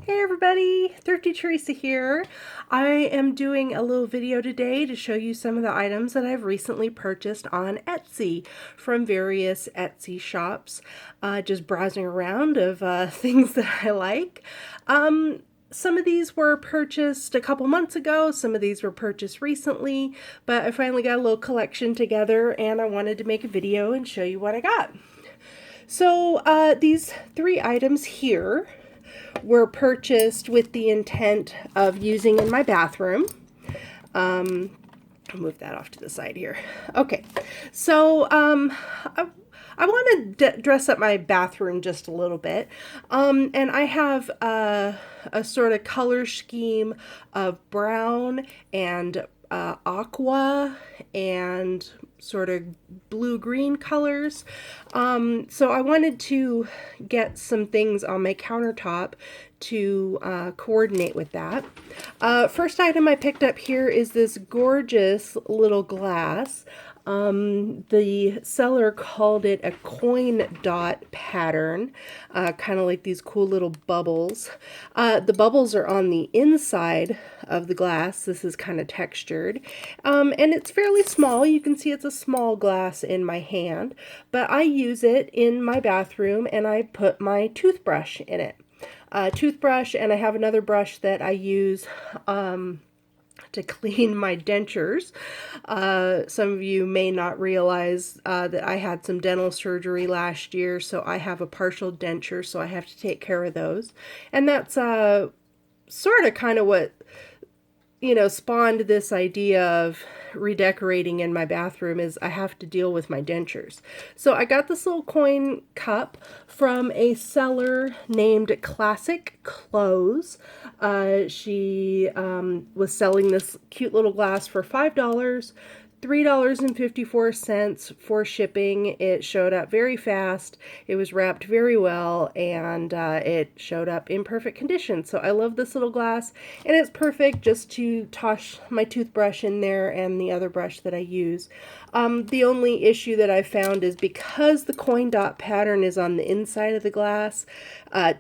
Hey everybody, Thrifty Teresa here. I am doing a little video today to show you some of the items that I've recently purchased on Etsy from various Etsy shops. Just browsing around of things that I like. Some of these were purchased a couple months ago, some of these were purchased recently, but I finally got a little collection together and I wanted to make a video and show you what I got. So these three items here were purchased with the intent of using in my bathroom. I'll move that off to the side here. Okay, so I want to dress up my bathroom just a little bit. And I have a sort of color scheme of brown and aqua and sort of blue-green colors. So I wanted to get some things on my countertop to coordinate with that. First item I picked up here is this gorgeous little glass. The seller called it a coin dot pattern, kind of like these cool little bubbles. The bubbles are on the inside of the glass. This is kind of textured, and it's fairly small. You can see it's a small glass in my hand, but I use it in my bathroom and I put my toothbrush in it. Toothbrush, and I have another brush that I use to clean my dentures. Some of you may not realize that I had some dental surgery last year, so I have a partial denture, so I have to take care of those. And that's sort of kind of what, spawned this idea of redecorating in my bathroom is I have to deal with my dentures. So I got this little coin cup from a seller named Classic Clothes. She was selling this cute little glass for $5. $3.54 for shipping. It showed up very fast. It was wrapped very well, and it showed up in perfect condition. So I love this little glass, and it's perfect just to toss my toothbrush in there and the other brush that I use. The only issue that I found is because the coin dot pattern is on the inside of the glass,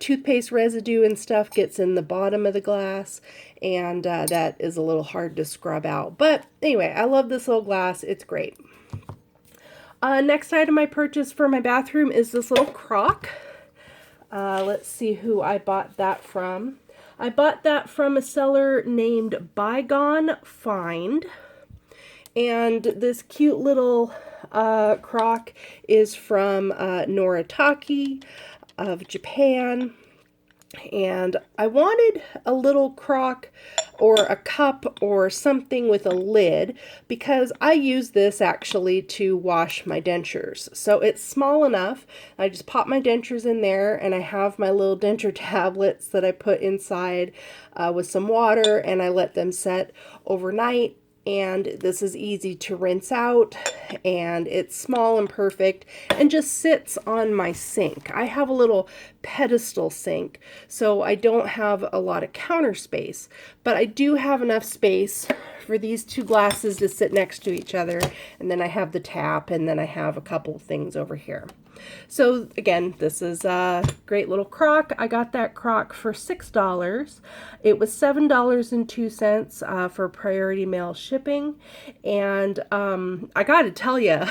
toothpaste residue and stuff gets in the bottom of the glass, and that is a little hard to scrub out. But anyway, I love this little glass. It's great. Next item I purchased for my bathroom is this little crock. Let's see who I bought that from. I bought that from a seller named Bygone Find. And this cute little crock is from Noritake of Japan. And I wanted a little crock or a cup or something with a lid because I use this actually to wash my dentures. So it's small enough. I just pop my dentures in there, and I have my little denture tablets that I put inside with some water, and I let them set overnight. And this is easy to rinse out, and it's small and perfect and just sits on my sink. I have a little pedestal sink, so I don't have a lot of counter space, but I do have enough space for these two glasses to sit next to each other, and then I have the tap, and then I have a couple of things over here. So again, this is a great little crock. I got that crock for $6. It was $7.02 for priority mail shipping. And I got to tell you,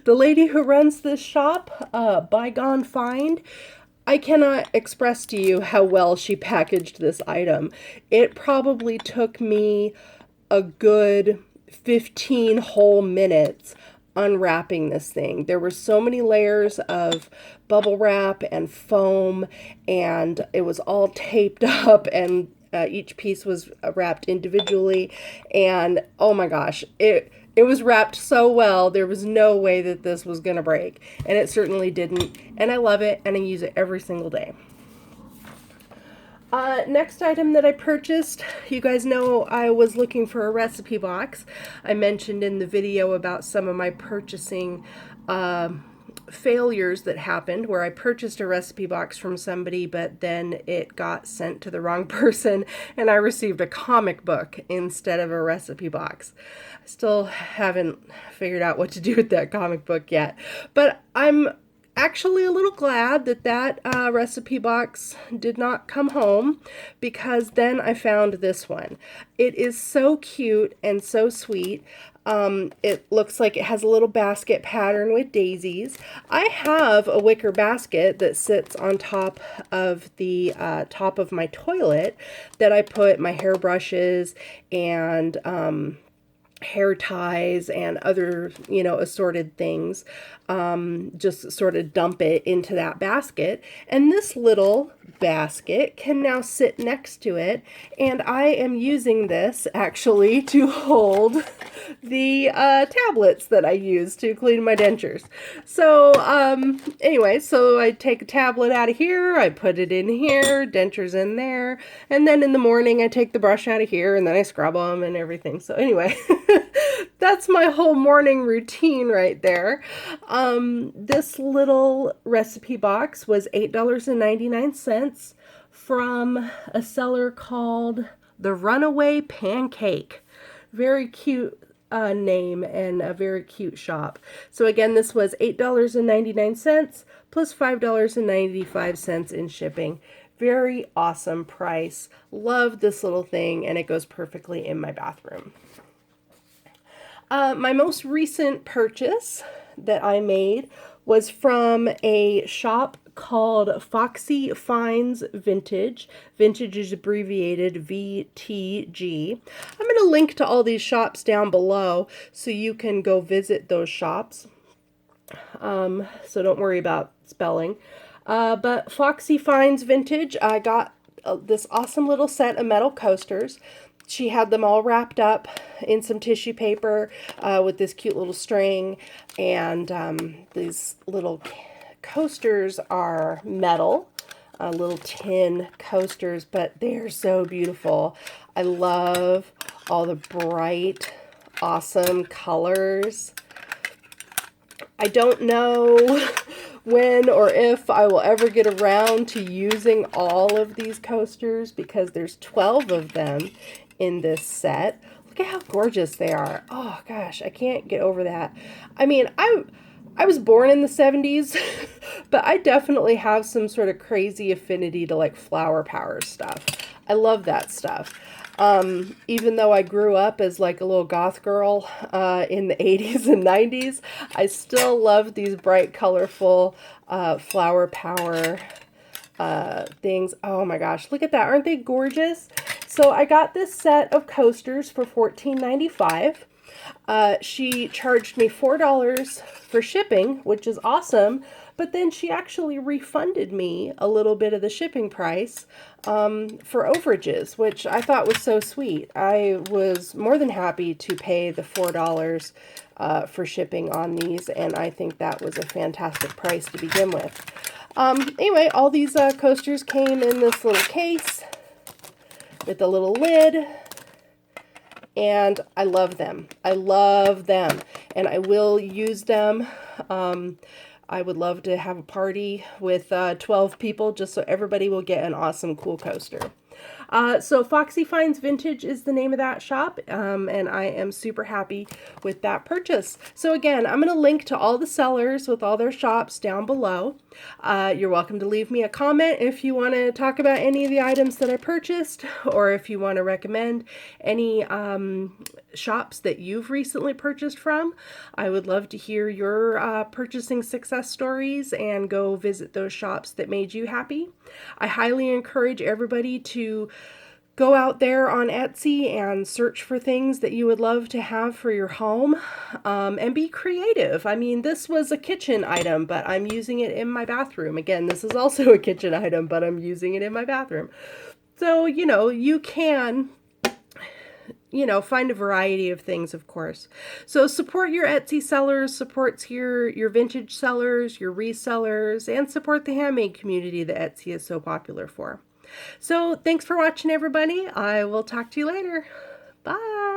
the lady who runs this shop, Bygone Find, I cannot express to you how well she packaged this item. It probably took me a good 15 whole minutes unwrapping this thing. There were so many layers of bubble wrap and foam, and it was all taped up, and each piece was wrapped individually, and oh my gosh, it was wrapped so well. There was no way that this was gonna break, and it certainly didn't, and I love it, and I use it every single day. Next item that I purchased, you guys know I was looking for a recipe box. I mentioned in the video about some of my purchasing failures that happened where I purchased a recipe box from somebody, but then it got sent to the wrong person and I received a comic book instead of a recipe box. I still haven't figured out what to do with that comic book yet, but I'm actually a little glad that that recipe box did not come home, because then I found this one. It is so cute and so sweet. It looks like it has a little basket pattern with daisies. I have a wicker basket that sits on top of the top of my toilet that I put my hairbrushes and hair ties and other, assorted things. Just sort of dump it into that basket. And this little basket can now sit next to it. And I am using this actually to hold the tablets that I use to clean my dentures. So anyway, so I take a tablet out of here, I put it in here, dentures in there, and then in the morning I take the brush out of here and then I scrub them and everything. So anyway, that's my whole morning routine right there. This little recipe box was $8.99 from a seller called The Runaway Pancake. Very cute name and a very cute shop. So again, this was $8.99 plus $5.95 in shipping. Very awesome price. Love this little thing, and it goes perfectly in my bathroom. My most recent purchase that I made was from a shop called Foxy Finds Vintage. Vintage is abbreviated VTG. I'm going to link to all these shops down below so you can go visit those shops. So don't worry about spelling. But Foxy Finds Vintage, I got this awesome little set of metal coasters. She had them all wrapped up in some tissue paper with this cute little string, and these little coasters are metal, little tin coasters, but they're so beautiful. I love all the bright, awesome colors. I don't know when or if I will ever get around to using all of these coasters, because there's 12 of them in this set. Look at how gorgeous they are. Oh gosh, I can't get over that. I mean, I was born in the 70s, but I definitely have some sort of crazy affinity to like flower power stuff. I love that stuff. Even though I grew up as like a little goth girl in the 80s and 90s, I still love these bright, colorful flower power things. Oh my gosh, look at that. Aren't they gorgeous? So I got this set of coasters for $14.95. She charged me $4 for shipping, which is awesome, but then she actually refunded me a little bit of the shipping price for overages, which I thought was so sweet. I was more than happy to pay the $4 for shipping on these, and I think that was a fantastic price to begin with. Anyway, all these coasters came in this little case with a little lid, and I love them. I love them, and I will use them. I would love to have a party with 12 people just so everybody will get an awesome, cool coaster. So Foxy Finds Vintage is the name of that shop, and I am super happy with that purchase. So again, I'm going to link to all the sellers with all their shops down below. You're welcome to leave me a comment if you want to talk about any of the items that I purchased, or if you want to recommend any shops that you've recently purchased from. I would love to hear your purchasing success stories and go visit those shops that made you happy. I highly encourage everybody to go out there on Etsy and search for things that you would love to have for your home, and be creative. I mean, this was a kitchen item, but I'm using it in my bathroom. Again, this is also a kitchen item, but I'm using it in my bathroom. So, you can find a variety of things, of course. So support your Etsy sellers, supports your vintage sellers, your resellers, and support the handmade community that Etsy is so popular for. So thanks for watching, everybody. I will talk to you later. Bye.